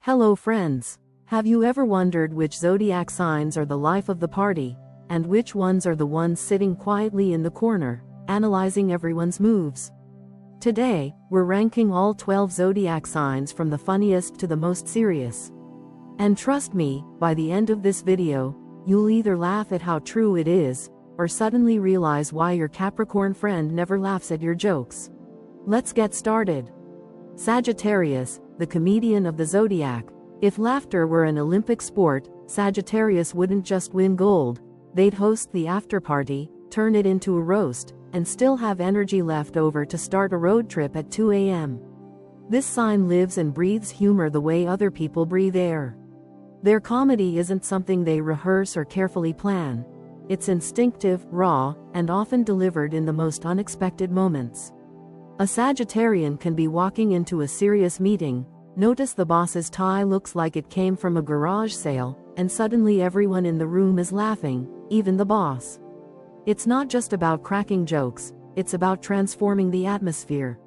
Hello friends. Have you ever wondered which zodiac signs are the life of the party, and which ones are the ones sitting quietly in the corner, analyzing everyone's moves? Today, we're ranking all 12 zodiac signs from the funniest to the most serious. And trust me, by the end of this video, you'll either laugh at how true it is, or suddenly realize why your Capricorn friend never laughs at your jokes. Let's get started. Sagittarius, the comedian of the zodiac. If laughter were an Olympic sport, Sagittarius wouldn't just win gold, they'd host the after-party, turn it into a roast, and still have energy left over to start a road trip at 2 a.m. This sign lives and breathes humor the way other people breathe air. Their comedy isn't something they rehearse or carefully plan. It's instinctive, raw, and often delivered in the most unexpected moments. A Sagittarian can be walking into a serious meeting, notice the boss's tie looks like it came from a garage sale, and suddenly everyone in the room is laughing, even the boss. It's not just about cracking jokes, it's about transforming the atmosphere.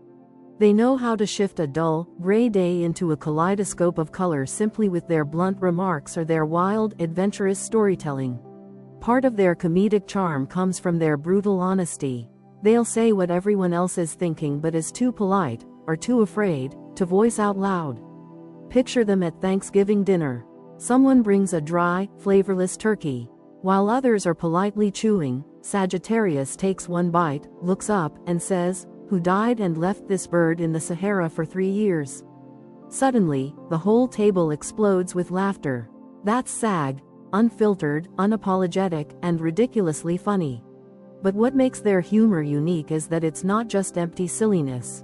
They know how to shift a dull, gray day into a kaleidoscope of color simply with their blunt remarks or their wild, adventurous storytelling. Part of their comedic charm comes from their brutal honesty. They'll say what everyone else is thinking but is too polite, or too afraid, to voice out loud. Picture them at Thanksgiving dinner. Someone brings a dry, flavorless turkey. While others are politely chewing, Sagittarius takes one bite, looks up, and says, "Who died and left this bird in the Sahara for 3 years?" Suddenly, the whole table explodes with laughter. That's Sag, unfiltered, unapologetic, and ridiculously funny. But what makes their humor unique is that it's not just empty silliness.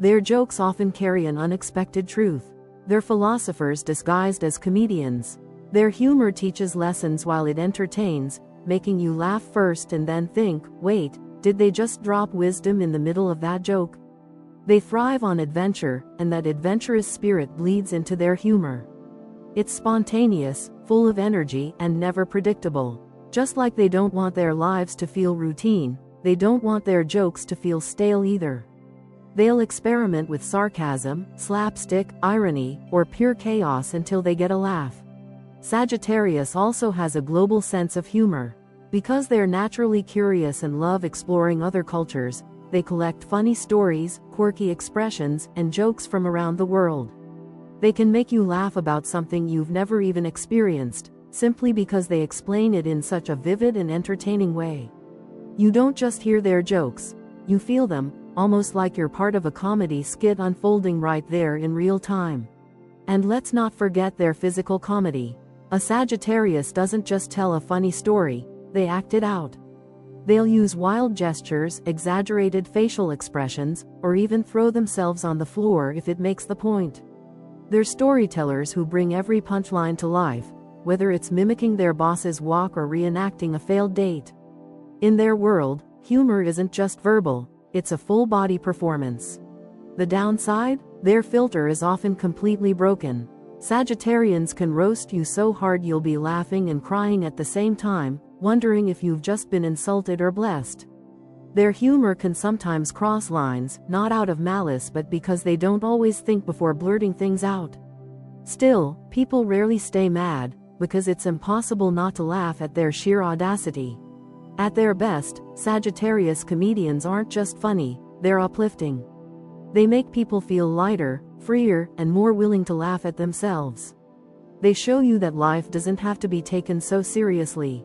Their jokes often carry an unexpected truth. They're philosophers disguised as comedians. Their humor teaches lessons while it entertains, making you laugh first and then think, wait, did they just drop wisdom in the middle of that joke? They thrive on adventure, and that adventurous spirit bleeds into their humor. It's spontaneous, full of energy, and never predictable. Just like they don't want their lives to feel routine, they don't want their jokes to feel stale either. They'll experiment with sarcasm, slapstick, irony, or pure chaos until they get a laugh. Sagittarius also has a global sense of humor. Because they're naturally curious and love exploring other cultures, they collect funny stories, quirky expressions, and jokes from around the world. They can make you laugh about something you've never even experienced, simply because they explain it in such a vivid and entertaining way. You don't just hear their jokes, you feel them, almost like you're part of a comedy skit unfolding right there in real time. And let's not forget their physical comedy. A Sagittarius doesn't just tell a funny story, they act it out. They'll use wild gestures, exaggerated facial expressions, or even throw themselves on the floor if it makes the point. They're storytellers who bring every punchline to life, whether it's mimicking their boss's walk or reenacting a failed date. In their world, humor isn't just verbal, it's a full-body performance. The downside? Their filter is often completely broken. Sagittarians can roast you so hard you'll be laughing and crying at the same time, wondering if you've just been insulted or blessed. Their humor can sometimes cross lines, not out of malice but because they don't always think before blurting things out. Still, people rarely stay mad, because it's impossible not to laugh at their sheer audacity. At their best, Sagittarius comedians aren't just funny, they're uplifting. They make people feel lighter, freer, and more willing to laugh at themselves. They show you that life doesn't have to be taken so seriously.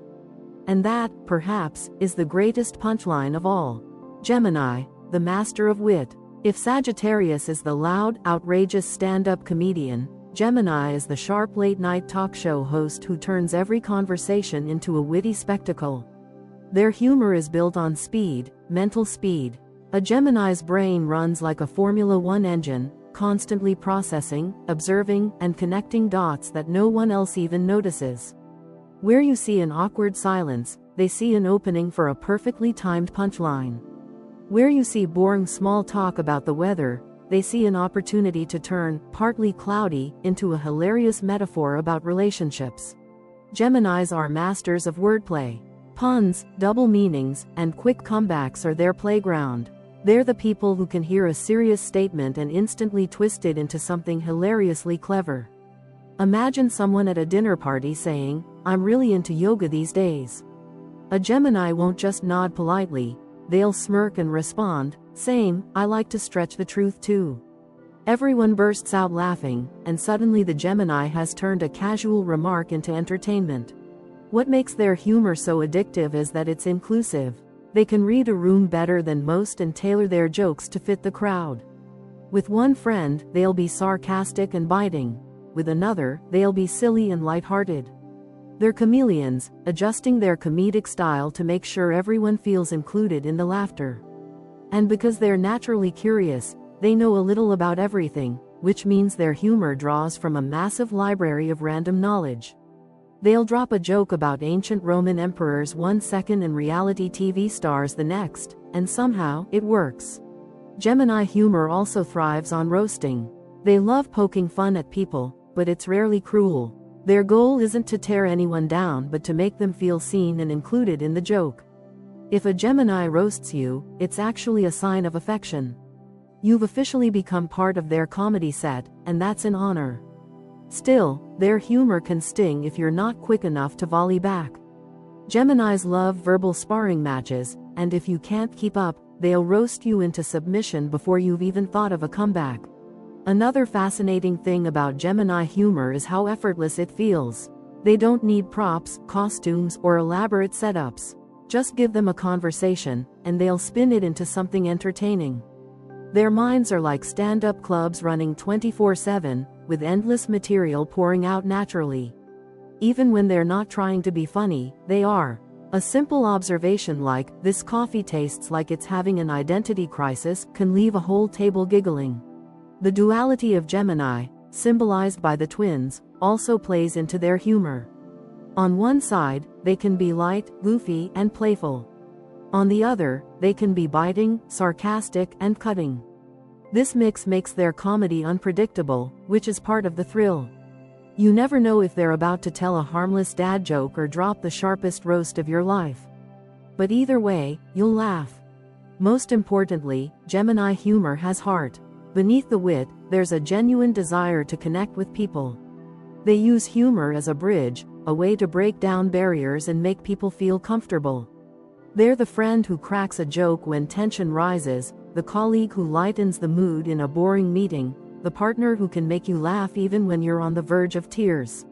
And that, perhaps, is the greatest punchline of all. Gemini, the master of wit. If Sagittarius is the loud, outrageous stand-up comedian, Gemini is the sharp late-night talk show host who turns every conversation into a witty spectacle. Their humor is built on speed, mental speed. A Gemini's brain runs like a Formula One engine, constantly processing, observing, and connecting dots that no one else even notices. Where you see an awkward silence, they see an opening for a perfectly timed punchline. Where you see boring small talk about the weather, they see an opportunity to turn partly cloudy into a hilarious metaphor about relationships. Geminis are masters of wordplay. Puns, double meanings, and quick comebacks are their playground. They're the people who can hear a serious statement and instantly twist it into something hilariously clever. Imagine someone at a dinner party saying, "I'm really into yoga these days." A Gemini won't just nod politely, they'll smirk and respond, "Same, I like to stretch the truth too." Everyone bursts out laughing, and suddenly the Gemini has turned a casual remark into entertainment. What makes their humor so addictive is that it's inclusive. They can read a room better than most and tailor their jokes to fit the crowd. With one friend, they'll be sarcastic and biting. With another, they'll be silly and lighthearted. They're chameleons, adjusting their comedic style to make sure everyone feels included in the laughter. And because they're naturally curious, they know a little about everything, which means their humor draws from a massive library of random knowledge. They'll drop a joke about ancient Roman emperors one second and reality TV stars the next, and somehow, it works. Gemini humor also thrives on roasting. They love poking fun at people, but it's rarely cruel. Their goal isn't to tear anyone down but to make them feel seen and included in the joke. If a Gemini roasts you, it's actually a sign of affection. You've officially become part of their comedy set, and that's an honor. Still, their humor can sting if you're not quick enough to volley back. Geminis love verbal sparring matches, and if you can't keep up, they'll roast you into submission before you've even thought of a comeback. Another fascinating thing about Gemini humor is how effortless it feels. They don't need props, costumes, or elaborate setups. Just give them a conversation, and they'll spin it into something entertaining. Their minds are like stand-up clubs running 24/7, with endless material pouring out naturally. Even when they're not trying to be funny, they are. A simple observation like, "This coffee tastes like it's having an identity crisis," can leave a whole table giggling. The duality of Gemini, symbolized by the twins, also plays into their humor. On one side, they can be light, goofy, and playful. On the other, they can be biting, sarcastic, and cutting. This mix makes their comedy unpredictable, which is part of the thrill. You never know if they're about to tell a harmless dad joke or drop the sharpest roast of your life. But either way, you'll laugh. Most importantly, Gemini humor has heart. Beneath the wit, there's a genuine desire to connect with people. They use humor as a bridge, a way to break down barriers and make people feel comfortable. They're the friend who cracks a joke when tension rises, the colleague who lightens the mood in a boring meeting, the partner who can make you laugh even when you're on the verge of tears.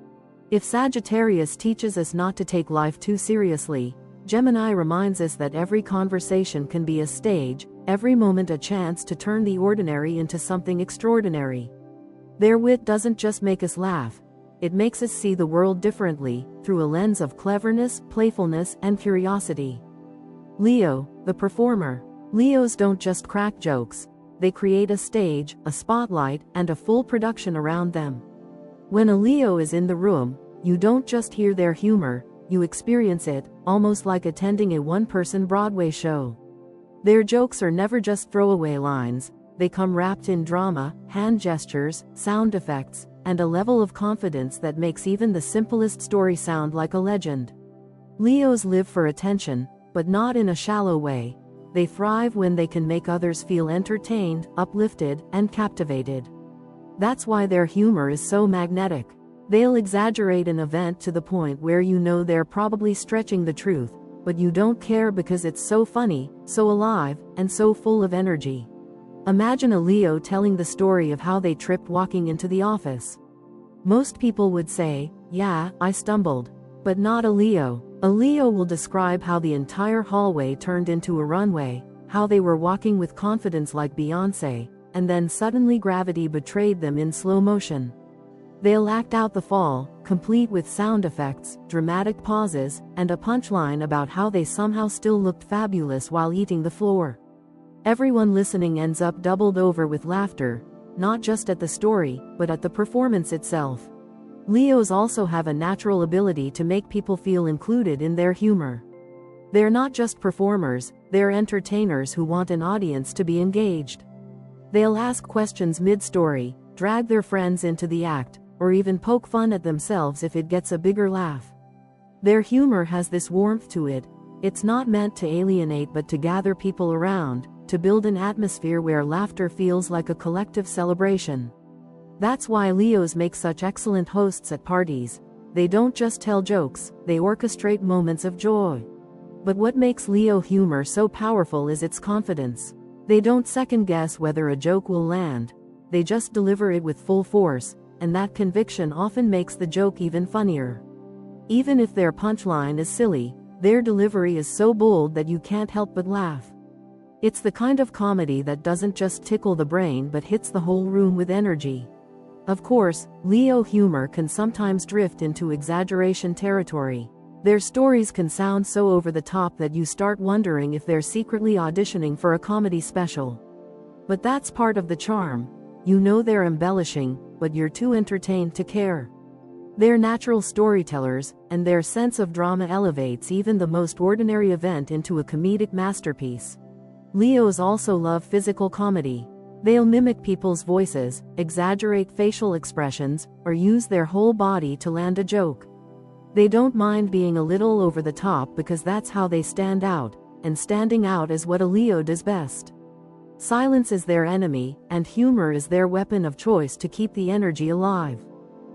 If Sagittarius teaches us not to take life too seriously, Gemini reminds us that every conversation can be a stage, every moment a chance to turn the ordinary into something extraordinary. Their wit doesn't just make us laugh, it makes us see the world differently, through a lens of cleverness, playfulness, and curiosity. Leo, the performer. Leos don't just crack jokes, they create a stage, a spotlight, and a full production around them. When a Leo is in the room, you don't just hear their humor, you experience it, almost like attending a one-person Broadway show. Their jokes are never just throwaway lines, they come wrapped in drama, hand gestures, sound effects, and a level of confidence that makes even the simplest story sound like a legend. Leos live for attention, but not in a shallow way. They thrive when they can make others feel entertained, uplifted, and captivated. That's why their humor is so magnetic. They'll exaggerate an event to the point where you know they're probably stretching the truth, but you don't care because it's so funny, so alive, and so full of energy. Imagine a Leo telling the story of how they tripped walking into the office. Most people would say, "Yeah, I stumbled." But not a Leo. A Leo will describe how the entire hallway turned into a runway, how they were walking with confidence like Beyoncé, and then suddenly gravity betrayed them in slow motion. They'll act out the fall, complete with sound effects, dramatic pauses, and a punchline about how they somehow still looked fabulous while eating the floor. Everyone listening ends up doubled over with laughter, not just at the story, but at the performance itself. Leos also have a natural ability to make people feel included in their humor. They're not just performers, they're entertainers who want an audience to be engaged. They'll ask questions mid-story, drag their friends into the act, or even poke fun at themselves if it gets a bigger laugh. Their humor has this warmth to it. It's not meant to alienate but to gather people around, to build an atmosphere where laughter feels like a collective celebration. That's why Leos make such excellent hosts at parties. They don't just tell jokes, they orchestrate moments of joy. But what makes Leo humor so powerful is its confidence. They don't second guess whether a joke will land. They just deliver it with full force, and that conviction often makes the joke even funnier. Even if their punchline is silly, their delivery is so bold that you can't help but laugh. It's the kind of comedy that doesn't just tickle the brain but hits the whole room with energy. Of course, Leo humor can sometimes drift into exaggeration territory. Their stories can sound so over the top that you start wondering if they're secretly auditioning for a comedy special. But that's part of the charm. You know they're embellishing, but you're too entertained to care. They're natural storytellers, and their sense of drama elevates even the most ordinary event into a comedic masterpiece. Leos also love physical comedy. They'll mimic people's voices, exaggerate facial expressions, or use their whole body to land a joke. They don't mind being a little over the top because that's how they stand out, and standing out is what a Leo does best. Silence is their enemy, and humor is their weapon of choice to keep the energy alive.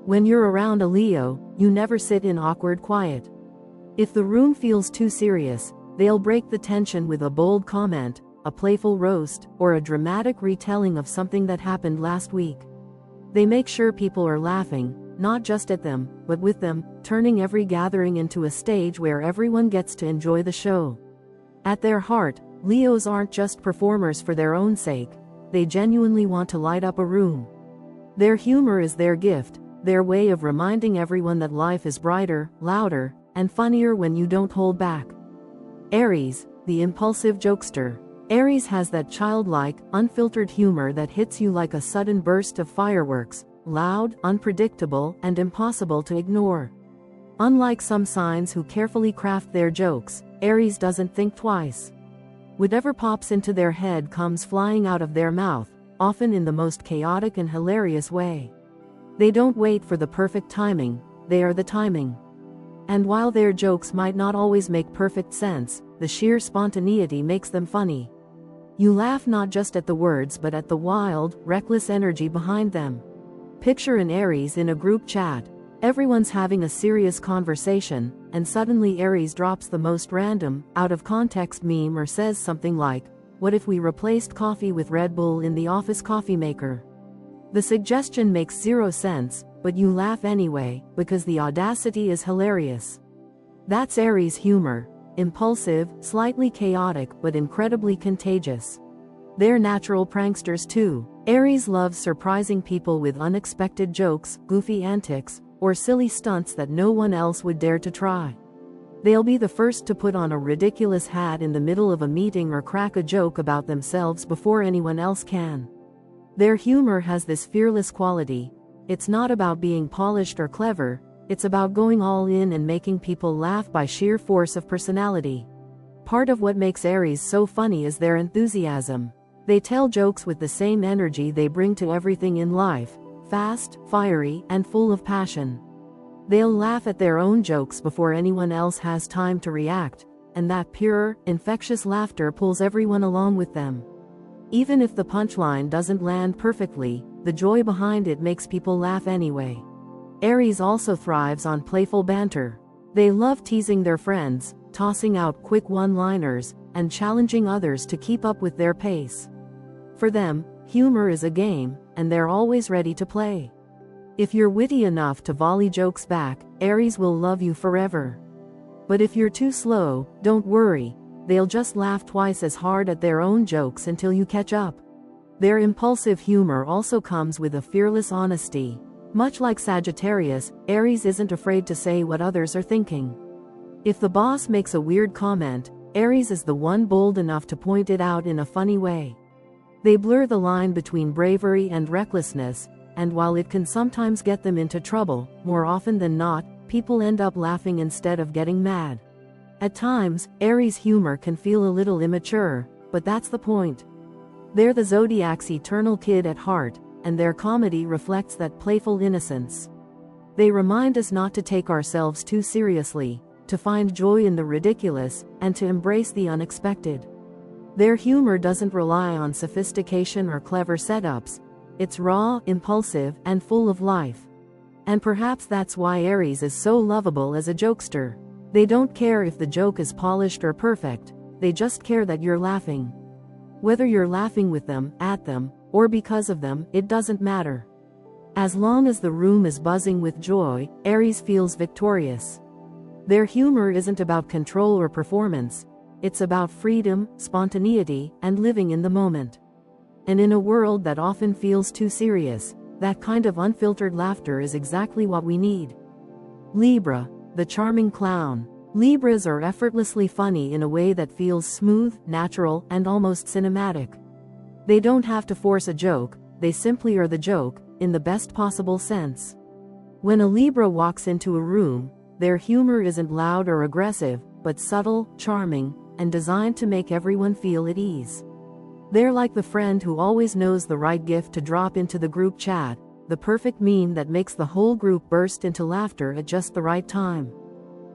When you're around a Leo, you never sit in awkward quiet. If the room feels too serious, they'll break the tension with a bold comment, a playful roast, or a dramatic retelling of something that happened last week. They make sure people are laughing, not just at them, but with them, turning every gathering into a stage where everyone gets to enjoy the show. At their heart, Leos aren't just performers for their own sake, they genuinely want to light up a room. Their humor is their gift, their way of reminding everyone that life is brighter, louder, and funnier when you don't hold back. Aries, the impulsive jokester. Aries has that childlike, unfiltered humor that hits you like a sudden burst of fireworks, loud, unpredictable, and impossible to ignore. Unlike some signs who carefully craft their jokes, Aries doesn't think twice. Whatever pops into their head comes flying out of their mouth, often in the most chaotic and hilarious way. They don't wait for the perfect timing, they are the timing. And while their jokes might not always make perfect sense, the sheer spontaneity makes them funny. You laugh not just at the words but at the wild, reckless energy behind them. Picture an Aries in a group chat. Everyone's having a serious conversation, and suddenly Aries drops the most random, out-of-context meme or says something like, "What if we replaced coffee with Red Bull in the office coffee maker?" The suggestion makes zero sense, but you laugh anyway, because the audacity is hilarious. That's Aries humor. Impulsive, slightly chaotic, but incredibly contagious. They're natural pranksters too. Aries loves surprising people with unexpected jokes, goofy antics, or silly stunts that no one else would dare to try. They'll be the first to put on a ridiculous hat in the middle of a meeting or crack a joke about themselves before anyone else can. Their humor has this fearless quality. It's not about being polished or clever, it's about going all in and making people laugh by sheer force of personality. Part of what makes Aries so funny is their enthusiasm. They tell jokes with the same energy they bring to everything in life, fast, fiery, and full of passion. They'll laugh at their own jokes before anyone else has time to react, and that pure, infectious laughter pulls everyone along with them. Even if the punchline doesn't land perfectly, the joy behind it makes people laugh anyway. Aries also thrives on playful banter. They love teasing their friends, tossing out quick one-liners, and challenging others to keep up with their pace. For them, humor is a game, and they're always ready to play. If you're witty enough to volley jokes back, Aries will love you forever. But if you're too slow, don't worry, they'll just laugh twice as hard at their own jokes until you catch up. Their impulsive humor also comes with a fearless honesty. Much like Sagittarius, Aries isn't afraid to say what others are thinking. If the boss makes a weird comment, Aries is the one bold enough to point it out in a funny way. They blur the line between bravery and recklessness, and while it can sometimes get them into trouble, more often than not, people end up laughing instead of getting mad. At times, Aries humor can feel a little immature, but that's the point. They're the Zodiac's eternal kid at heart, and their comedy reflects that playful innocence. They remind us not to take ourselves too seriously, to find joy in the ridiculous, and to embrace the unexpected. Their humor doesn't rely on sophistication or clever setups, It's raw, impulsive, and full of life. And perhaps that's why Aries is so lovable as a jokester. They don't care if the joke is polished or perfect, they just care that you're laughing. Whether you're laughing with them, at them, or because of them, it doesn't matter. As long as the room is buzzing with joy, Aries feels victorious. Their humor isn't about control or performance, it's about freedom, spontaneity, and living in the moment. And in a world that often feels too serious, that kind of unfiltered laughter is exactly what we need. Libra, the charming clown. Libras are effortlessly funny in a way that feels smooth, natural, and almost cinematic. They don't have to force a joke, they simply are the joke, in the best possible sense. When a Libra walks into a room, their humor isn't loud or aggressive, but subtle, charming, and designed to make everyone feel at ease. They're like the friend who always knows the right gift to drop into the group chat, the perfect meme that makes the whole group burst into laughter at just the right time.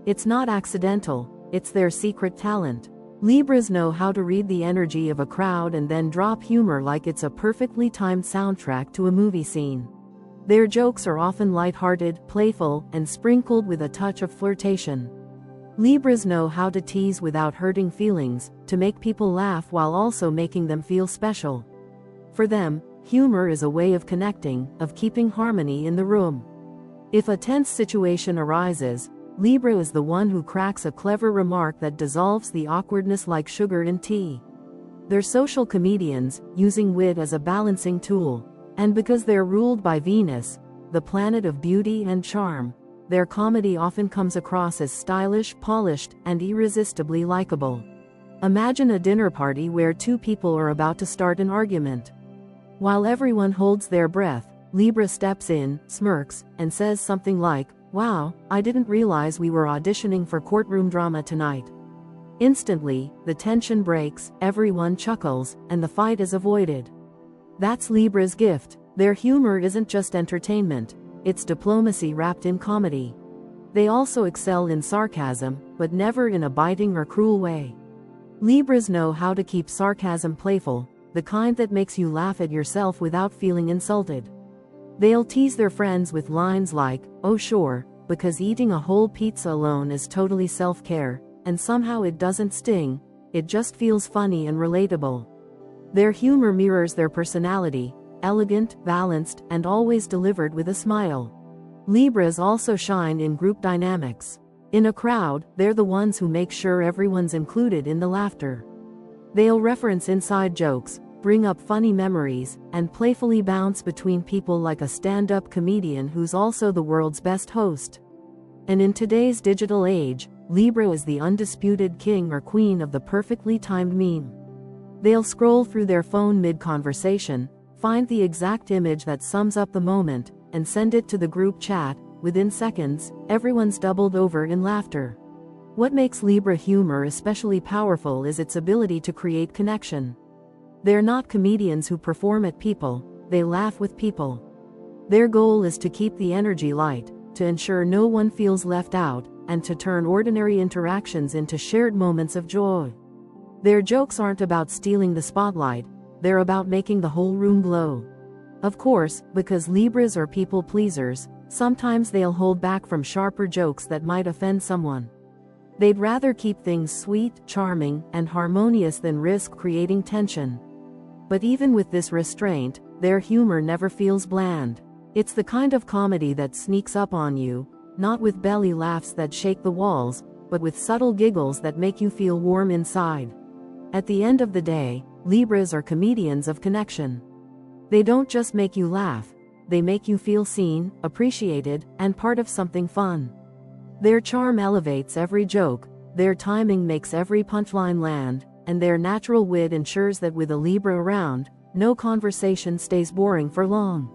It's not accidental, it's their secret talent. Libras know how to read the energy of a crowd and then drop humor like it's a perfectly timed soundtrack to a movie scene. Their jokes are often lighthearted, playful, and sprinkled with a touch of flirtation. Libras know how to tease without hurting feelings, to make people laugh while also making them feel special. For them, humor is a way of connecting, of keeping harmony in the room. If a tense situation arises, Libra is the one who cracks a clever remark that dissolves the awkwardness like sugar in tea. They're social comedians, using wit as a balancing tool. And because they're ruled by Venus, the planet of beauty and charm, their comedy often comes across as stylish, polished, and irresistibly likable. Imagine a dinner party where two people are about to start an argument. While everyone holds their breath, Libra steps in, smirks, and says something like, "Wow, I didn't realize we were auditioning for courtroom drama tonight." Instantly, the tension breaks, everyone chuckles, and the fight is avoided. That's Libra's gift. Their humor isn't just entertainment, it's diplomacy wrapped in comedy. They also excel in sarcasm, but never in a biting or cruel way. Libras know how to keep sarcasm playful, the kind that makes you laugh at yourself without feeling insulted. They'll tease their friends with lines like, "Oh sure, because eating a whole pizza alone is totally self-care, and somehow it doesn't sting, it just feels funny and relatable." Their humor mirrors their personality, elegant, balanced, and always delivered with a smile. Libras also shine in group dynamics. In a crowd, they're the ones who make sure everyone's included in the laughter. They'll reference inside jokes, bring up funny memories, and playfully bounce between people like a stand-up comedian who's also the world's best host. And in today's digital age, Libra is the undisputed king or queen of the perfectly timed meme. They'll scroll through their phone mid-conversation, find the exact image that sums up the moment, and send it to the group chat. Within seconds, everyone's doubled over in laughter. What makes Libra humor especially powerful is its ability to create connection. They're not comedians who perform at people, they laugh with people. Their goal is to keep the energy light, to ensure no one feels left out, and to turn ordinary interactions into shared moments of joy. Their jokes aren't about stealing the spotlight, they're about making the whole room glow. Of course, because Libras are people pleasers, sometimes they'll hold back from sharper jokes that might offend someone. They'd rather keep things sweet, charming, and harmonious than risk creating tension. But even with this restraint, their humor never feels bland. It's the kind of comedy that sneaks up on you, not with belly laughs that shake the walls, but with subtle giggles that make you feel warm inside. At the end of the day, Libras are comedians of connection. They don't just make you laugh, they make you feel seen, appreciated, and part of something fun. Their charm elevates every joke, their timing makes every punchline land, and their natural wit ensures that with a Libra around, no conversation stays boring for long.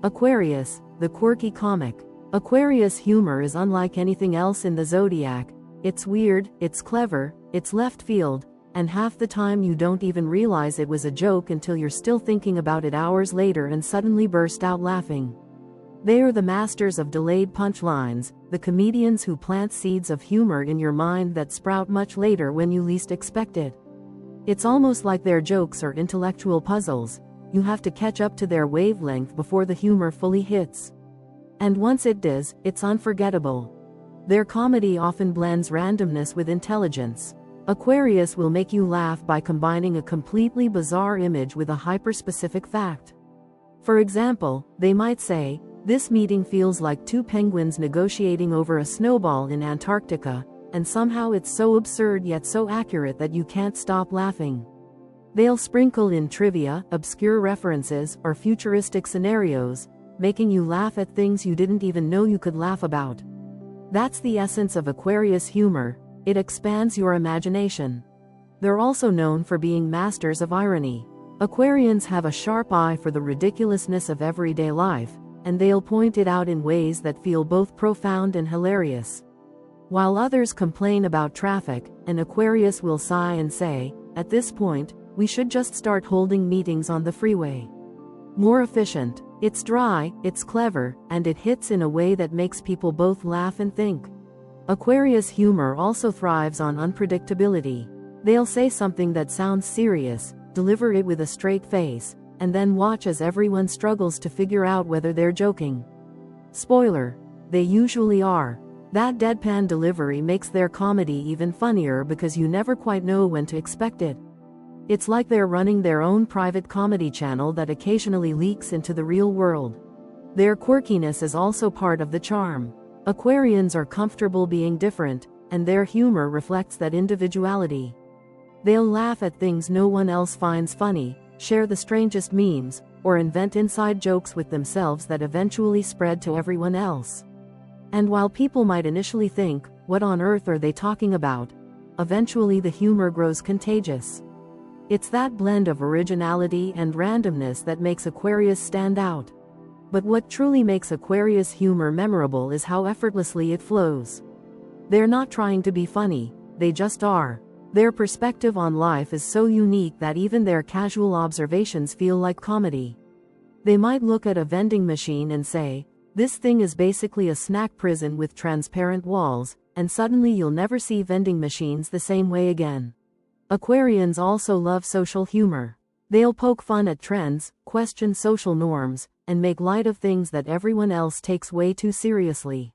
Aquarius, the quirky comic. Aquarius humor is unlike anything else in the zodiac. It's weird, it's clever, it's left field, and half the time you don't even realize it was a joke until you're still thinking about it hours later and suddenly burst out laughing. They are the masters of delayed punchlines, the comedians who plant seeds of humor in your mind that sprout much later when you least expect it. It's almost like their jokes are intellectual puzzles, you have to catch up to their wavelength before the humor fully hits. And once it does, it's unforgettable. Their comedy often blends randomness with intelligence. Aquarius will make you laugh by combining a completely bizarre image with a hyper-specific fact. For example, they might say, "This meeting feels like two penguins negotiating over a snowball in Antarctica," and somehow it's so absurd yet so accurate that you can't stop laughing. They'll sprinkle in trivia, obscure references, or futuristic scenarios, making you laugh at things you didn't even know you could laugh about. That's the essence of Aquarius humor. It expands your imagination. They're also known for being masters of irony. Aquarians have a sharp eye for the ridiculousness of everyday life, and they'll point it out in ways that feel both profound and hilarious. While others complain about traffic, an Aquarius will sigh and say, "At this point, we should just start holding meetings on the freeway. More efficient." It's dry, it's clever, and it hits in a way that makes people both laugh and think. Aquarius humor also thrives on unpredictability. They'll say something that sounds serious, deliver it with a straight face, and then watch as everyone struggles to figure out whether they're joking. Spoiler: they usually are. That deadpan delivery makes their comedy even funnier because you never quite know when to expect it. It's like they're running their own private comedy channel that occasionally leaks into the real world. Their quirkiness is also part of the charm. Aquarians are comfortable being different, and their humor reflects that individuality. They'll laugh at things no one else finds funny, share the strangest memes, or invent inside jokes with themselves that eventually spread to everyone else. And while people might initially think, "What on earth are they talking about?" eventually the humor grows contagious. It's that blend of originality and randomness that makes Aquarius stand out. But what truly makes Aquarius humor memorable is how effortlessly it flows. They're not trying to be funny, they just are. Their perspective on life is so unique that even their casual observations feel like comedy. They might look at a vending machine and say, "This thing is basically a snack prison with transparent walls," and suddenly you'll never see vending machines the same way again. Aquarians also love social humor. They'll poke fun at trends, question social norms, and make light of things that everyone else takes way too seriously.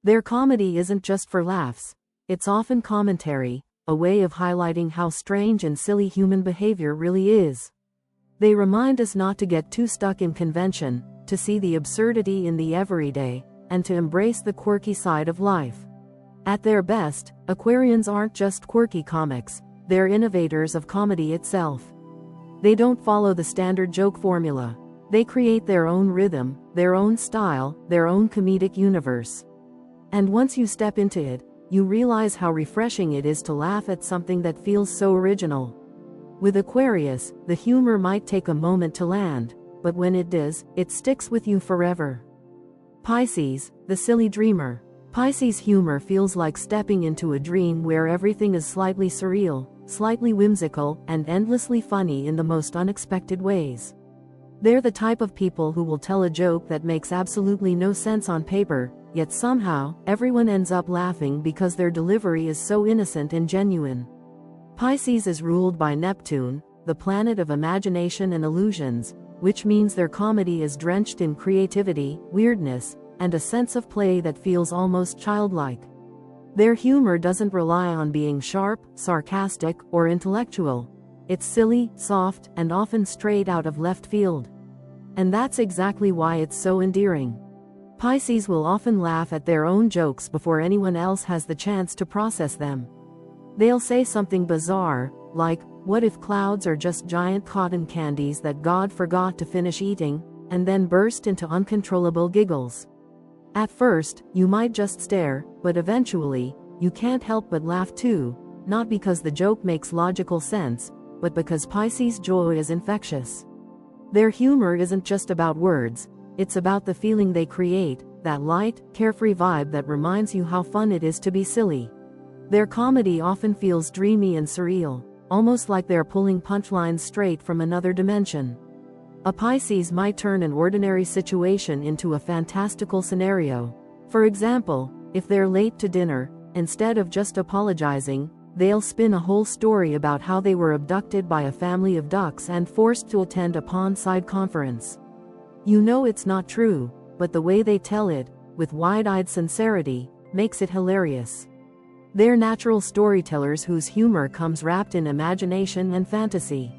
Their comedy isn't just for laughs. It's often commentary, a way of highlighting how strange and silly human behavior really is. They remind us not to get too stuck in convention, to see the absurdity in the everyday, and to embrace the quirky side of life. At their best, Aquarians aren't just quirky comics. They're innovators of comedy itself. They don't follow the standard joke formula. They create their own rhythm, their own style, their own comedic universe. And once you step into it, you realize how refreshing it is to laugh at something that feels so original. With Aquarius, the humor might take a moment to land, but when it does, it sticks with you forever. Pisces, the silly dreamer. Pisces humor feels like stepping into a dream where everything is slightly surreal, slightly whimsical, and endlessly funny in the most unexpected ways. They're the type of people who will tell a joke that makes absolutely no sense on paper, yet somehow, everyone ends up laughing because their delivery is so innocent and genuine. Pisces is ruled by Neptune, the planet of imagination and illusions, which means their comedy is drenched in creativity, weirdness, and a sense of play that feels almost childlike. Their humor doesn't rely on being sharp, sarcastic, or intellectual. It's silly, soft, and often straight out of left field. And that's exactly why it's so endearing. Pisces will often laugh at their own jokes before anyone else has the chance to process them. They'll say something bizarre, like, "What if clouds are just giant cotton candies that God forgot to finish eating?" and then burst into uncontrollable giggles. At first, you might just stare, but eventually, you can't help but laugh too, not because the joke makes logical sense, but because Pisces' joy is infectious. Their humor isn't just about words, it's about the feeling they create, that light, carefree vibe that reminds you how fun it is to be silly. Their comedy often feels dreamy and surreal, almost like they're pulling punchlines straight from another dimension. A Pisces might turn an ordinary situation into a fantastical scenario. For example, if they're late to dinner, instead of just apologizing, they'll spin a whole story about how they were abducted by a family of ducks and forced to attend a pond-side conference. You know it's not true, but the way they tell it, with wide-eyed sincerity, makes it hilarious. They're natural storytellers whose humor comes wrapped in imagination and fantasy.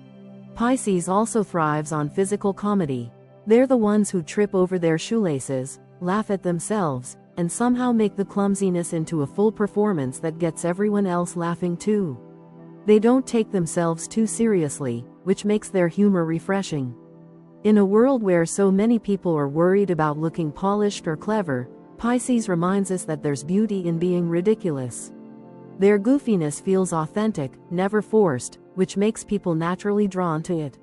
Pisces also thrives on physical comedy. They're the ones who trip over their shoelaces, laugh at themselves, and somehow make the clumsiness into a full performance that gets everyone else laughing too. They don't take themselves too seriously, which makes their humor refreshing. In a world where so many people are worried about looking polished or clever, Pisces reminds us that there's beauty in being ridiculous. Their goofiness feels authentic, never forced, which makes people naturally drawn to it.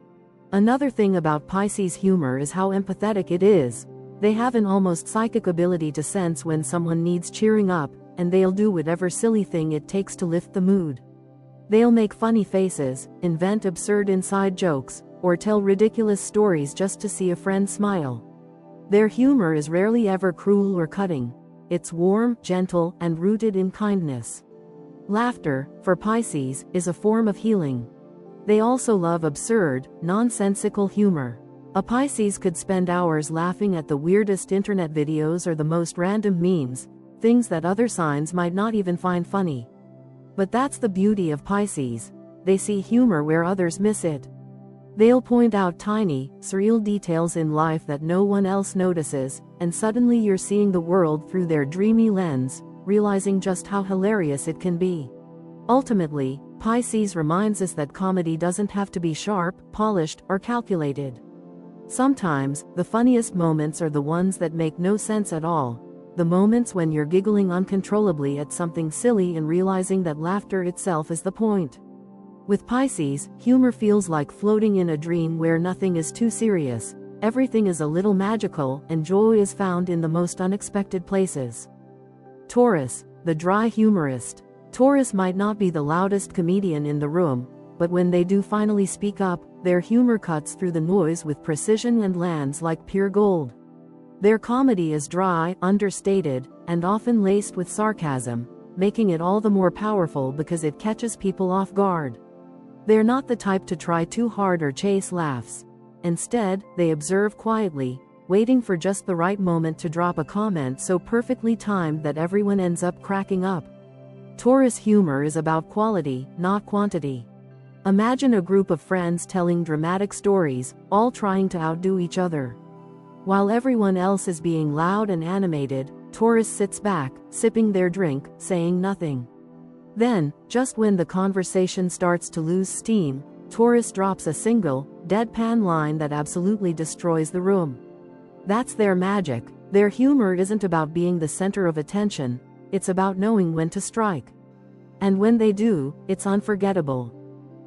Another thing about Pisces humor is how empathetic it is. They have an almost psychic ability to sense when someone needs cheering up, and they'll do whatever silly thing it takes to lift the mood. They'll make funny faces, invent absurd inside jokes, or tell ridiculous stories just to see a friend smile. Their humor is rarely ever cruel or cutting. It's warm, gentle, and rooted in kindness. Laughter, for Pisces, is a form of healing. They also love absurd, nonsensical humor. A Pisces could spend hours laughing at the weirdest internet videos or the most random memes, things that other signs might not even find funny. But that's the beauty of Pisces. They see humor where others miss it. They'll point out tiny, surreal details in life that no one else notices, and suddenly you're seeing the world through their dreamy lens, realizing just how hilarious it can be. Ultimately, Pisces reminds us that comedy doesn't have to be sharp, polished, or calculated. Sometimes, the funniest moments are the ones that make no sense at all. The moments when you're giggling uncontrollably at something silly and realizing that laughter itself is the point. With Pisces, humor feels like floating in a dream where nothing is too serious, everything is a little magical, and joy is found in the most unexpected places. Taurus, the dry humorist. Taurus might not be the loudest comedian in the room, but when they do finally speak up, their humor cuts through the noise with precision and lands like pure gold. Their comedy is dry, understated, and often laced with sarcasm, making it all the more powerful because it catches people off guard. They're not the type to try too hard or chase laughs. Instead, they observe quietly, waiting for just the right moment to drop a comment so perfectly timed that everyone ends up cracking up. Taurus humor is about quality, not quantity. Imagine a group of friends telling dramatic stories, all trying to outdo each other. While everyone else is being loud and animated, Taurus sits back, sipping their drink, saying nothing. Then, just when the conversation starts to lose steam, Taurus drops a single, deadpan line that absolutely destroys the room. That's their magic. Their humor isn't about being the center of attention, it's about knowing when to strike. And when they do, it's unforgettable.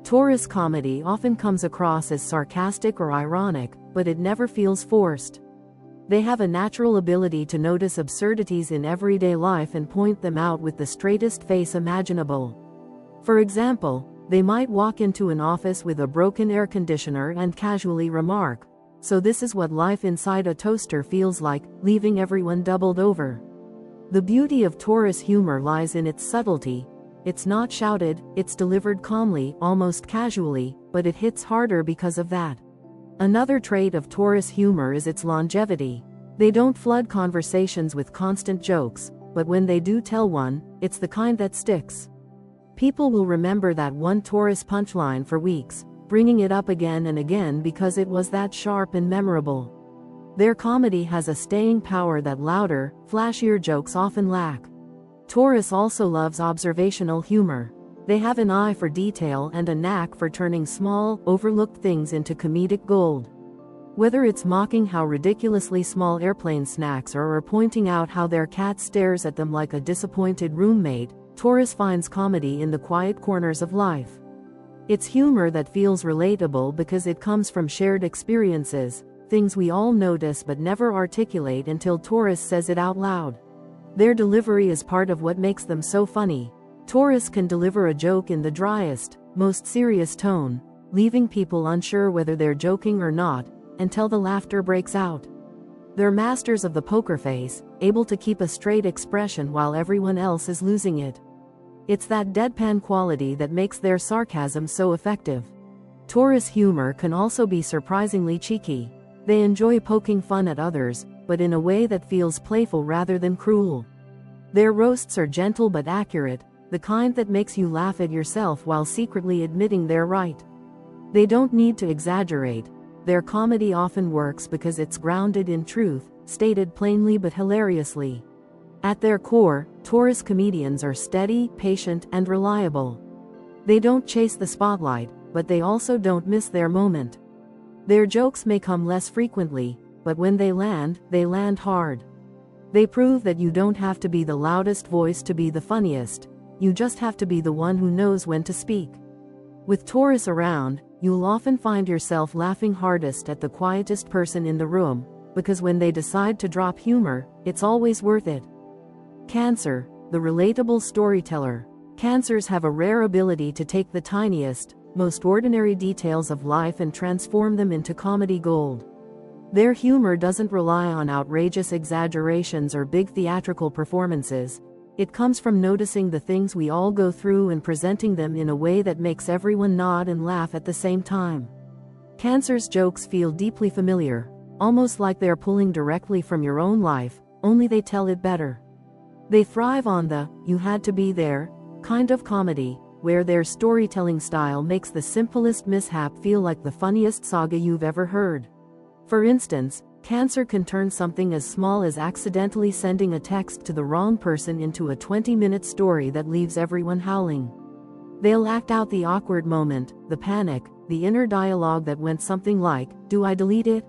Taurus comedy often comes across as sarcastic or ironic, but it never feels forced. They have a natural ability to notice absurdities in everyday life and point them out with the straightest face imaginable. For example, they might walk into an office with a broken air conditioner and casually remark, "So this is what life inside a toaster feels like," leaving everyone doubled over. The beauty of Taurus humor lies in its subtlety. It's not shouted, it's delivered calmly, almost casually, but it hits harder because of that. Another trait of Taurus humor is its longevity. They don't flood conversations with constant jokes, but when they do tell one, it's the kind that sticks. People will remember that one Taurus punchline for weeks, bringing it up again and again because it was that sharp and memorable. Their comedy has a staying power that louder, flashier jokes often lack. Taurus also loves observational humor. They have an eye for detail and a knack for turning small, overlooked things into comedic gold. Whether it's mocking how ridiculously small airplane snacks are or pointing out how their cat stares at them like a disappointed roommate, Taurus finds comedy in the quiet corners of life. It's humor that feels relatable because it comes from shared experiences, things we all notice but never articulate until Taurus says it out loud. Their delivery is part of what makes them so funny. Taurus can deliver a joke in the driest, most serious tone, leaving people unsure whether they're joking or not, until the laughter breaks out. They're masters of the poker face, able to keep a straight expression while everyone else is losing it. It's that deadpan quality that makes their sarcasm so effective. Taurus humor can also be surprisingly cheeky. They enjoy poking fun at others, but in a way that feels playful rather than cruel. Their roasts are gentle but accurate, the kind that makes you laugh at yourself while secretly admitting they're right. They don't need to exaggerate. Their comedy often works because it's grounded in truth, stated plainly but hilariously. At their core, Taurus comedians are steady, patient, and reliable. They don't chase the spotlight, but they also don't miss their moment. Their jokes may come less frequently, but when they land hard. They prove that you don't have to be the loudest voice to be the funniest, you just have to be the one who knows when to speak. With Taurus around, you'll often find yourself laughing hardest at the quietest person in the room, because when they decide to drop humor, it's always worth it. Cancer, the relatable storyteller. Cancers have a rare ability to take the tiniest, most ordinary details of life and transform them into comedy gold. Their humor doesn't rely on outrageous exaggerations or big theatrical performances. It comes from noticing the things we all go through and presenting them in a way that makes everyone nod and laugh at the same time. Cancer's jokes feel deeply familiar, almost like they're pulling directly from your own life, only they tell it better. They thrive on the "you had to be there" kind of comedy, where their storytelling style makes the simplest mishap feel like the funniest saga you've ever heard. For instance, Cancer can turn something as small as accidentally sending a text to the wrong person into a 20-minute story that leaves everyone howling. They'll act out the awkward moment, the panic, the inner dialogue that went something like, "Do I delete it?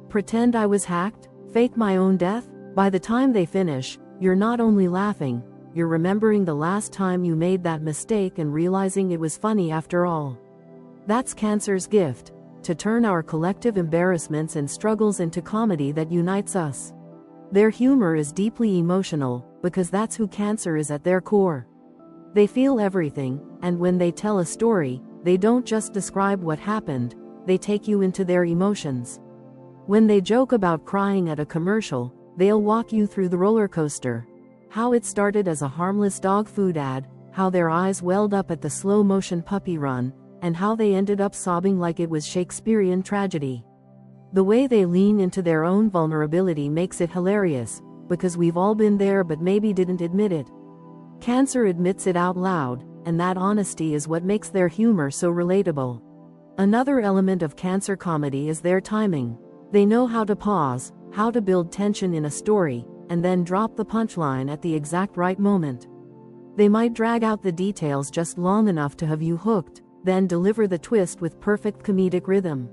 Pretend I was hacked? Fake my own death?" By the time they finish, you're not only laughing, you're remembering the last time you made that mistake and realizing it was funny after all. That's Cancer's gift, to turn our collective embarrassments and struggles into comedy that unites us. Their humor is deeply emotional, because that's who Cancer is at their core. They feel everything, and when they tell a story, they don't just describe what happened, they take you into their emotions. When they joke about crying at a commercial, they'll walk you through the roller coaster. How it started as a harmless dog food ad, how their eyes welled up at the slow-motion puppy run, and how they ended up sobbing like it was Shakespearean tragedy. The way they lean into their own vulnerability makes it hilarious, because we've all been there but maybe didn't admit it. Cancer admits it out loud, and that honesty is what makes their humor so relatable. Another element of Cancer comedy is their timing. They know how to pause, how to build tension in a story, and then drop the punchline at the exact right moment. They might drag out the details just long enough to have you hooked, then deliver the twist with perfect comedic rhythm.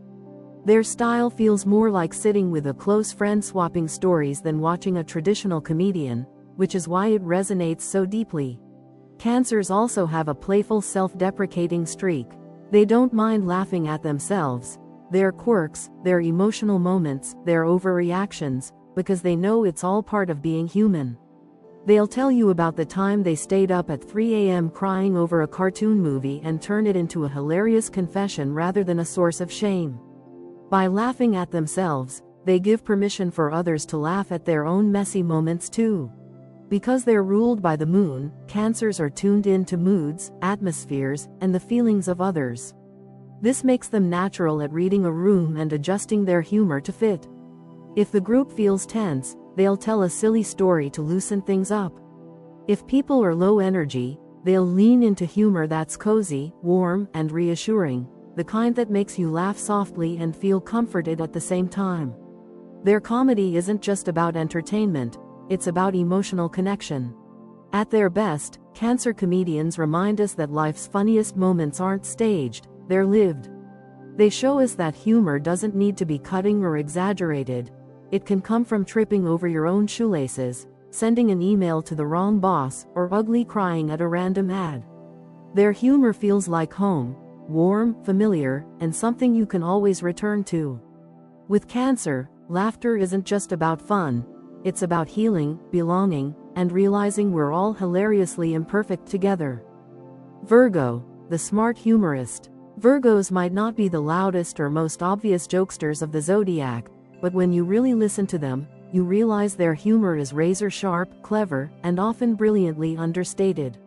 Their style feels more like sitting with a close friend swapping stories than watching a traditional comedian, which is why it resonates so deeply. Cancers also have a playful self-deprecating streak. They don't mind laughing at themselves, their quirks, their emotional moments, their overreactions, because they know it's all part of being human. They'll tell you about the time they stayed up at 3 a.m. crying over a cartoon movie and turn it into a hilarious confession rather than a source of shame. By laughing at themselves, they give permission for others to laugh at their own messy moments too. Because they're ruled by the moon, Cancers are tuned in to moods, atmospheres, and the feelings of others. This makes them natural at reading a room and adjusting their humor to fit. If the group feels tense, they'll tell a silly story to loosen things up. If people are low energy, they'll lean into humor that's cozy, warm, and reassuring, the kind that makes you laugh softly and feel comforted at the same time. Their comedy isn't just about entertainment, it's about emotional connection. At their best, Cancer comedians remind us that life's funniest moments aren't staged, they're lived. They show us that humor doesn't need to be cutting or exaggerated. It can come from tripping over your own shoelaces, sending an email to the wrong boss, or ugly crying at a random ad. Their humor feels like home, warm, familiar, and something you can always return to. With Cancer, laughter isn't just about fun, it's about healing, belonging, and realizing we're all hilariously imperfect together. Virgo, the smart humorist. Virgos might not be the loudest or most obvious jokesters of the zodiac, but when you really listen to them, you realize their humor is razor-sharp, clever, and often brilliantly understated.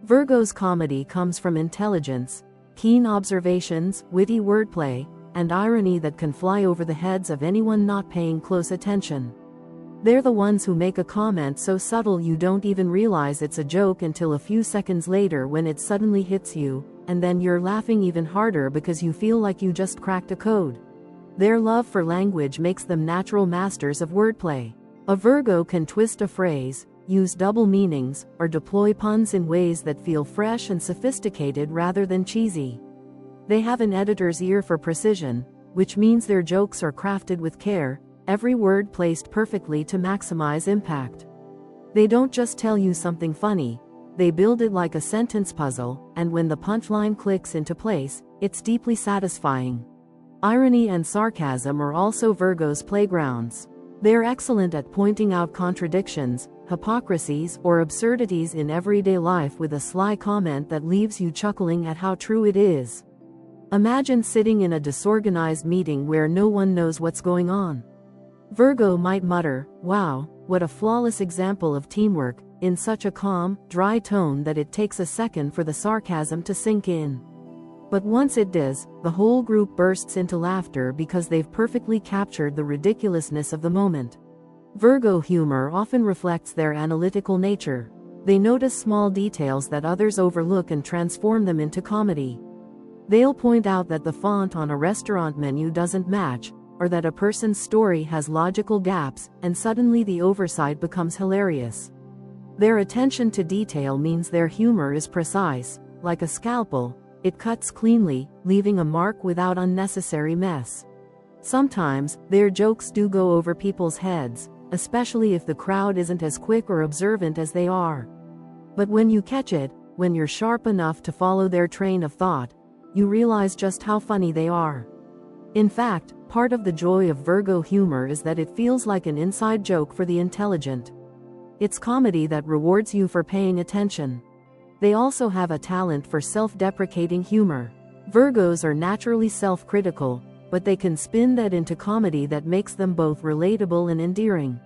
Virgo's comedy comes from intelligence, keen observations, witty wordplay, and irony that can fly over the heads of anyone not paying close attention. They're the ones who make a comment so subtle you don't even realize it's a joke until a few seconds later when it suddenly hits you, and then you're laughing even harder because you feel like you just cracked a code. Their love for language makes them natural masters of wordplay. A Virgo can twist a phrase, use double meanings, or deploy puns in ways that feel fresh and sophisticated rather than cheesy. They have an editor's ear for precision, which means their jokes are crafted with care, every word placed perfectly to maximize impact. They don't just tell you something funny, they build it like a sentence puzzle, and when the punchline clicks into place, it's deeply satisfying. Irony and sarcasm are also Virgo's playgrounds. They're excellent at pointing out contradictions, hypocrisies, or absurdities in everyday life with a sly comment that leaves you chuckling at how true it is. Imagine sitting in a disorganized meeting where no one knows what's going on. Virgo might mutter, "Wow, what a flawless example of teamwork," in such a calm, dry tone that it takes a second for the sarcasm to sink in. But once it does, the whole group bursts into laughter because they've perfectly captured the ridiculousness of the moment. Virgo humor often reflects their analytical nature. They notice small details that others overlook and transform them into comedy. They'll point out that the font on a restaurant menu doesn't match, or that a person's story has logical gaps, and suddenly the oversight becomes hilarious. Their attention to detail means their humor is precise, like a scalpel. It cuts cleanly, leaving a mark without unnecessary mess. Sometimes, their jokes do go over people's heads, especially if the crowd isn't as quick or observant as they are. But when you catch it, when you're sharp enough to follow their train of thought, you realize just how funny they are. In fact, part of the joy of Virgo humor is that it feels like an inside joke for the intelligent. It's comedy that rewards you for paying attention. They also have a talent for self-deprecating humor. Virgos are naturally self-critical, but they can spin that into comedy that makes them both relatable and endearing.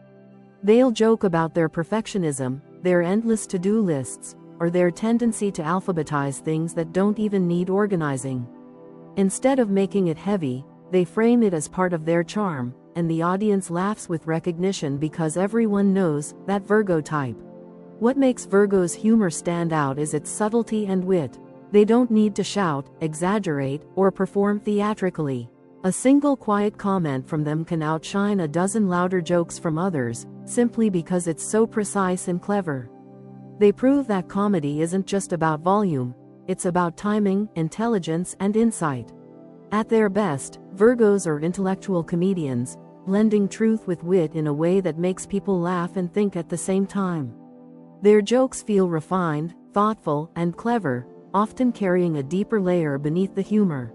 They'll joke about their perfectionism, their endless to-do lists, or their tendency to alphabetize things that don't even need organizing. Instead of making it heavy, they frame it as part of their charm, and the audience laughs with recognition because everyone knows that Virgo type. What makes Virgo's humor stand out is its subtlety and wit. They don't need to shout, exaggerate, or perform theatrically. A single quiet comment from them can outshine a dozen louder jokes from others, simply because it's so precise and clever. They prove that comedy isn't just about volume, it's about timing, intelligence, and insight. At their best, Virgos are intellectual comedians, blending truth with wit in a way that makes people laugh and think at the same time. Their jokes feel refined, thoughtful, and clever, often carrying a deeper layer beneath the humor.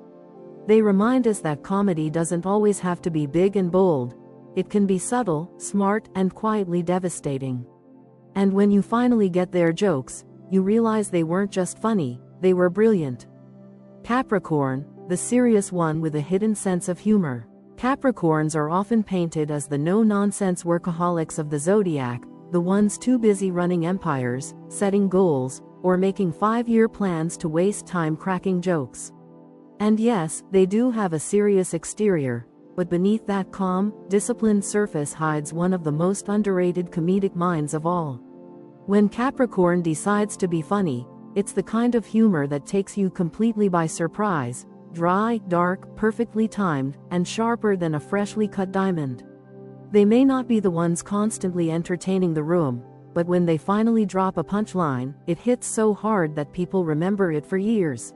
They remind us that comedy doesn't always have to be big and bold. It can be subtle, smart, and quietly devastating. And when you finally get their jokes, you realize they weren't just funny, they were brilliant. Capricorn, the serious one with a hidden sense of humor. Capricorns are often painted as the no-nonsense workaholics of the zodiac, the ones too busy running empires, setting goals, or making 5-year plans to waste time cracking jokes. And yes, they do have a serious exterior, but beneath that calm, disciplined surface hides one of the most underrated comedic minds of all. When Capricorn decides to be funny, it's the kind of humor that takes you completely by surprise, dry, dark, perfectly timed, and sharper than a freshly cut diamond. They may not be the ones constantly entertaining the room, but when they finally drop a punchline, it hits so hard that people remember it for years.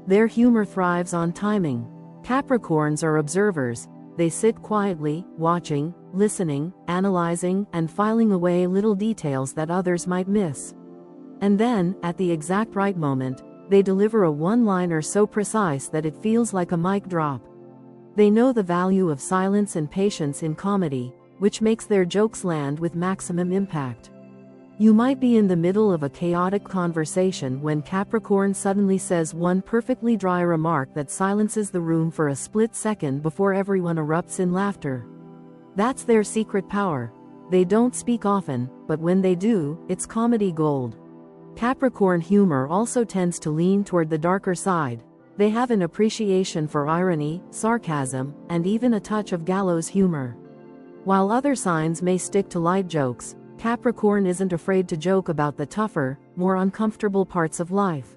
Their humor thrives on timing. Capricorns are observers. They sit quietly, watching, listening, analyzing, and filing away little details that others might miss. And then, at the exact right moment, they deliver a one-liner so precise that it feels like a mic drop. They know the value of silence and patience in comedy, which makes their jokes land with maximum impact. You might be in the middle of a chaotic conversation when Capricorn suddenly says one perfectly dry remark that silences the room for a split second before everyone erupts in laughter. That's their secret power. They don't speak often, but when they do, it's comedy gold. Capricorn humor also tends to lean toward the darker side. They have an appreciation for irony, sarcasm, and even a touch of gallows humor. While other signs may stick to light jokes, Capricorn isn't afraid to joke about the tougher, more uncomfortable parts of life.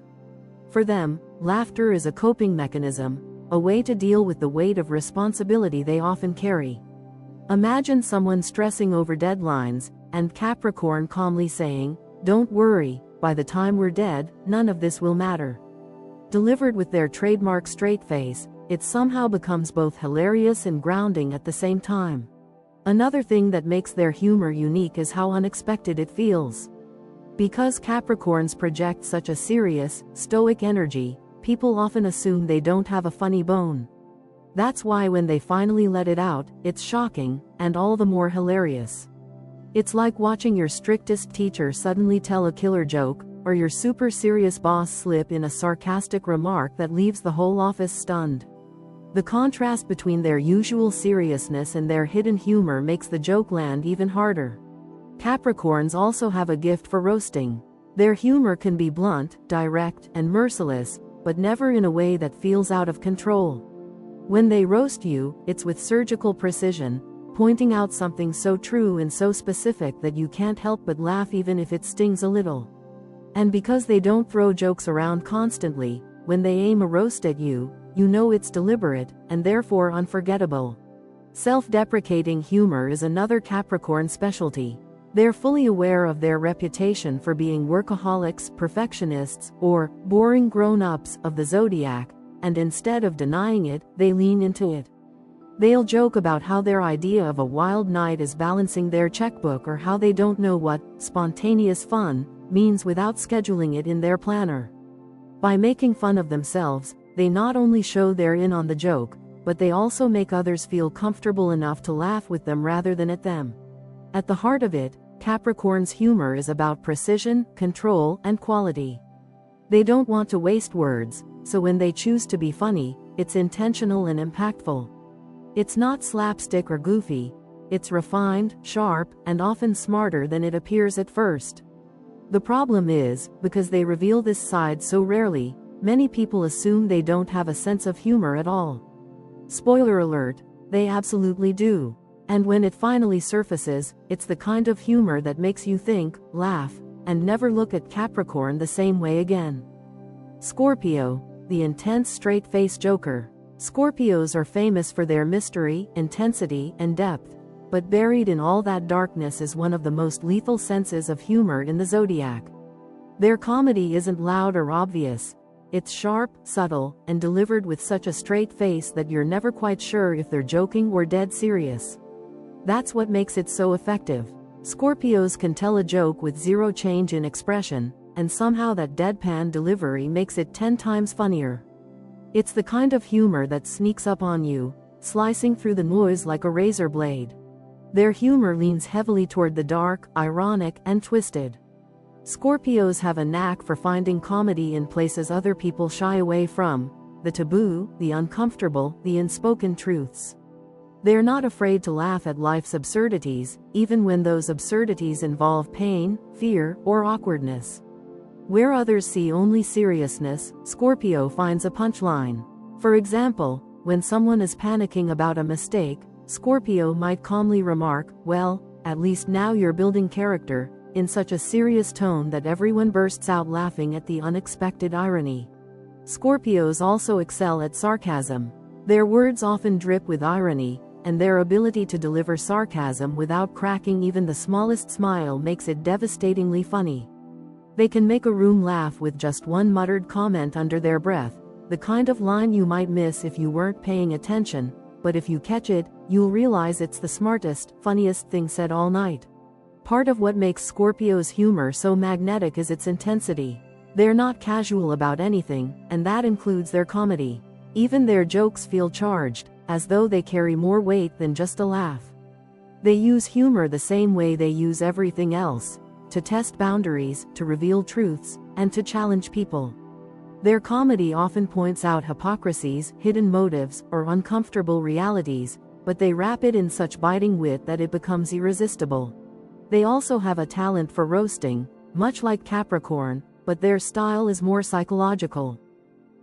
For them, laughter is a coping mechanism, a way to deal with the weight of responsibility they often carry. Imagine someone stressing over deadlines, and Capricorn calmly saying, "Don't worry, by the time we're dead, none of this will matter." Delivered with their trademark straight face, it somehow becomes both hilarious and grounding at the same time. Another thing that makes their humor unique is how unexpected it feels. Because Capricorns project such a serious, stoic energy, people often assume they don't have a funny bone. That's why when they finally let it out, it's shocking, and all the more hilarious. It's like watching your strictest teacher suddenly tell a killer joke, or your super serious boss slip in a sarcastic remark that leaves the whole office stunned. The contrast between their usual seriousness and their hidden humor makes the joke land even harder. Capricorns also have a gift for roasting. Their humor can be blunt, direct, and merciless, but never in a way that feels out of control. When they roast you, it's with surgical precision, pointing out something so true and so specific that you can't help but laugh even if it stings a little. And because they don't throw jokes around constantly, when they aim a roast at you, you know it's deliberate, and therefore unforgettable. Self-deprecating humor is another Capricorn specialty. They're fully aware of their reputation for being workaholics, perfectionists, or boring grown-ups of the zodiac, and instead of denying it, they lean into it. They'll joke about how their idea of a wild night is balancing their checkbook, or how they don't know what spontaneous fun means without scheduling it in their planner. By making fun of themselves, they not only show they're in on the joke, but they also make others feel comfortable enough to laugh with them rather than at them. At the heart of it, Capricorn's humor is about precision, control, and quality. They don't want to waste words, so when they choose to be funny, it's intentional and impactful. It's not slapstick or goofy, it's refined, sharp, and often smarter than it appears at first. The problem is, because they reveal this side so rarely, many people assume they don't have a sense of humor at all. Spoiler alert, they absolutely do. And when it finally surfaces, it's the kind of humor that makes you think, laugh, and never look at Capricorn the same way again. Scorpio, the intense straight-face joker. Scorpios are famous for their mystery, intensity, and depth. But buried in all that darkness is one of the most lethal senses of humor in the zodiac. Their comedy isn't loud or obvious. It's sharp, subtle, and delivered with such a straight face that you're never quite sure if they're joking or dead serious. That's what makes it so effective. Scorpios can tell a joke with zero change in expression, and somehow that deadpan delivery makes it 10 times funnier. It's the kind of humor that sneaks up on you, slicing through the noise like a razor blade. Their humor leans heavily toward the dark, ironic, and twisted. Scorpios have a knack for finding comedy in places other people shy away from: the taboo, the uncomfortable, the unspoken truths. They're not afraid to laugh at life's absurdities, even when those absurdities involve pain, fear, or awkwardness. Where others see only seriousness, Scorpio finds a punchline. For example, when someone is panicking about a mistake, Scorpio might calmly remark, "Well, at least now you're building character," in such a serious tone that everyone bursts out laughing at the unexpected irony. Scorpios also excel at sarcasm. Their words often drip with irony, and their ability to deliver sarcasm without cracking even the smallest smile makes it devastatingly funny. They can make a room laugh with just one muttered comment under their breath, the kind of line you might miss if you weren't paying attention, but if you catch it, you'll realize it's the smartest, funniest thing said all night. Part of what makes Scorpio's humor so magnetic is its intensity. They're not casual about anything, and that includes their comedy. Even their jokes feel charged, as though they carry more weight than just a laugh. They use humor the same way they use everything else: to test boundaries, to reveal truths, and to challenge people. Their comedy often points out hypocrisies, hidden motives, or uncomfortable realities, but they wrap it in such biting wit that it becomes irresistible. They also have a talent for roasting, much like Capricorn, but their style is more psychological.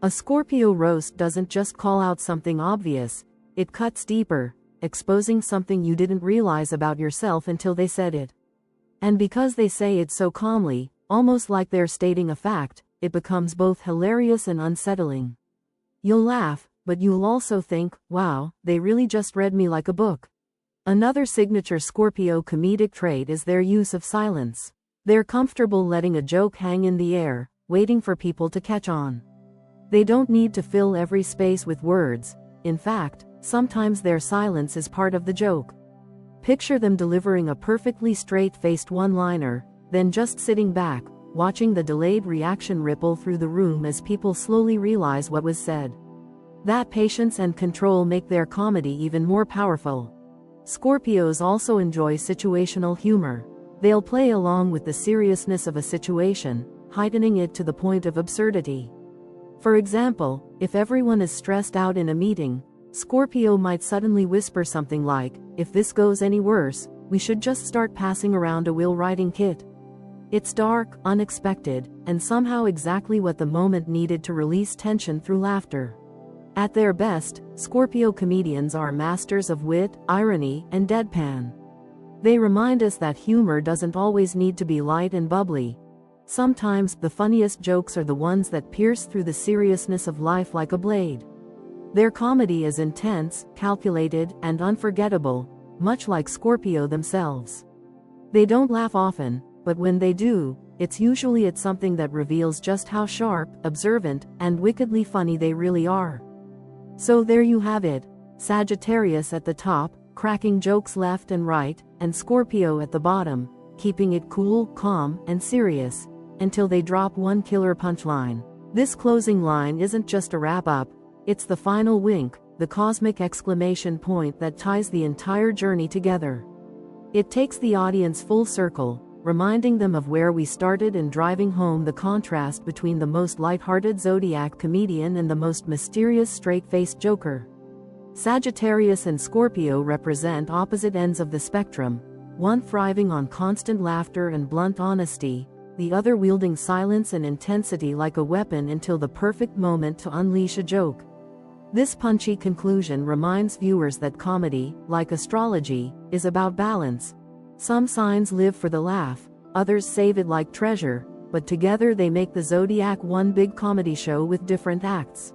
A Scorpio roast doesn't just call out something obvious, it cuts deeper, exposing something you didn't realize about yourself until they said it. And because they say it so calmly, almost like they're stating a fact, it becomes both hilarious and unsettling. You'll laugh, but you'll also think, wow, they really just read me like a book. Another signature Scorpio comedic trait is their use of silence. They're comfortable letting a joke hang in the air, waiting for people to catch on. They don't need to fill every space with words. In fact, sometimes their silence is part of the joke. Picture them delivering a perfectly straight-faced one-liner, then just sitting back, watching the delayed reaction ripple through the room as people slowly realize what was said. That patience and control make their comedy even more powerful. Scorpios also enjoy situational humor. They'll play along with the seriousness of a situation, heightening it to the point of absurdity. For example, if everyone is stressed out in a meeting, Scorpio might suddenly whisper something like, "If this goes any worse, we should just start passing around a will writing kit." It's dark, unexpected, and somehow exactly what the moment needed to release tension through laughter. At their best, Scorpio comedians are masters of wit, irony, and deadpan. They remind us that humor doesn't always need to be light and bubbly. Sometimes, the funniest jokes are the ones that pierce through the seriousness of life like a blade. Their comedy is intense, calculated, and unforgettable, much like Scorpio themselves. They don't laugh often, but when they do, it's usually at something that reveals just how sharp, observant, and wickedly funny they really are. So there you have it, Sagittarius at the top, cracking jokes left and right, and Scorpio at the bottom, keeping it cool, calm, and serious, until they drop one killer punchline. This closing line isn't just a wrap-up, it's the final wink, the cosmic exclamation point that ties the entire journey together. It takes the audience full circle, reminding them of where we started and driving home the contrast between the most lighthearted zodiac comedian and the most mysterious straight-faced joker. Sagittarius and Scorpio represent opposite ends of the spectrum, one thriving on constant laughter and blunt honesty, the other wielding silence and intensity like a weapon until the perfect moment to unleash a joke. This punchy conclusion reminds viewers that comedy, like astrology, is about balance. Some signs live for the laugh, others save it like treasure, but together they make the zodiac one big comedy show with different acts.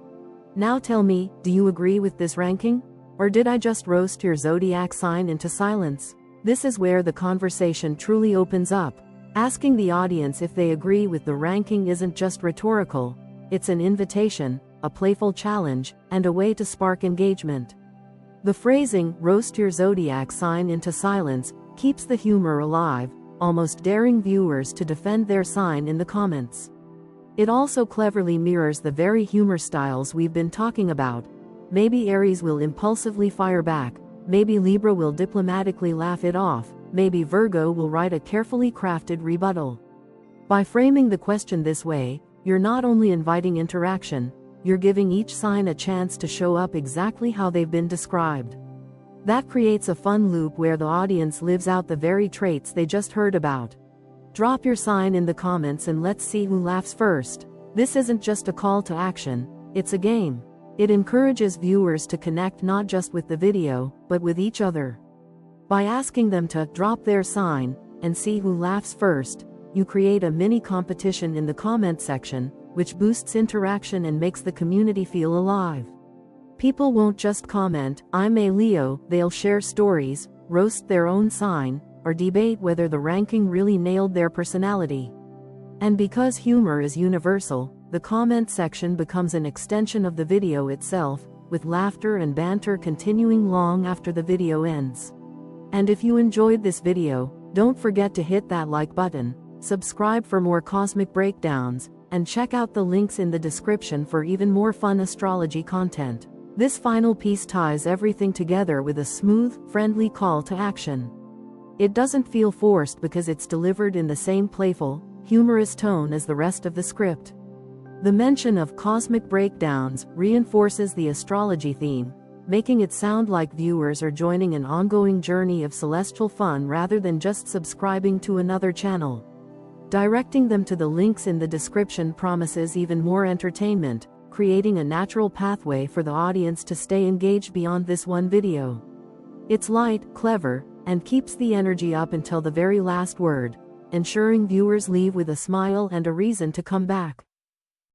Now tell me, do you agree with this ranking? Or did I just roast your zodiac sign into silence? This is where the conversation truly opens up. Asking the audience if they agree with the ranking isn't just rhetorical, it's an invitation, a playful challenge, and a way to spark engagement. The phrasing, "roast your zodiac sign into silence," keeps the humor alive, almost daring viewers to defend their sign in the comments. It also cleverly mirrors the very humor styles we've been talking about. Maybe Aries will impulsively fire back, maybe Libra will diplomatically laugh it off, maybe Virgo will write a carefully crafted rebuttal. By framing the question this way, you're not only inviting interaction, you're giving each sign a chance to show up exactly how they've been described. That creates a fun loop where the audience lives out the very traits they just heard about. Drop your sign in the comments and let's see who laughs first. This isn't just a call to action, it's a game. It encourages viewers to connect not just with the video, but with each other. By asking them to drop their sign and see who laughs first, you create a mini competition in the comment section, which boosts interaction and makes the community feel alive. People won't just comment, "I'm a Leo," they'll share stories, roast their own sign, or debate whether the ranking really nailed their personality. And because humor is universal, the comment section becomes an extension of the video itself, with laughter and banter continuing long after the video ends. And if you enjoyed this video, don't forget to hit that like button, subscribe for more cosmic breakdowns, and check out the links in the description for even more fun astrology content. This final piece ties everything together with a smooth, friendly call to action. It doesn't feel forced because it's delivered in the same playful, humorous tone as the rest of the script. The mention of cosmic breakdowns reinforces the astrology theme, making it sound like viewers are joining an ongoing journey of celestial fun rather than just subscribing to another channel. Directing them to the links in the description promises even more entertainment, creating a natural pathway for the audience to stay engaged beyond this one video. It's light, clever, and keeps the energy up until the very last word, ensuring viewers leave with a smile and a reason to come back.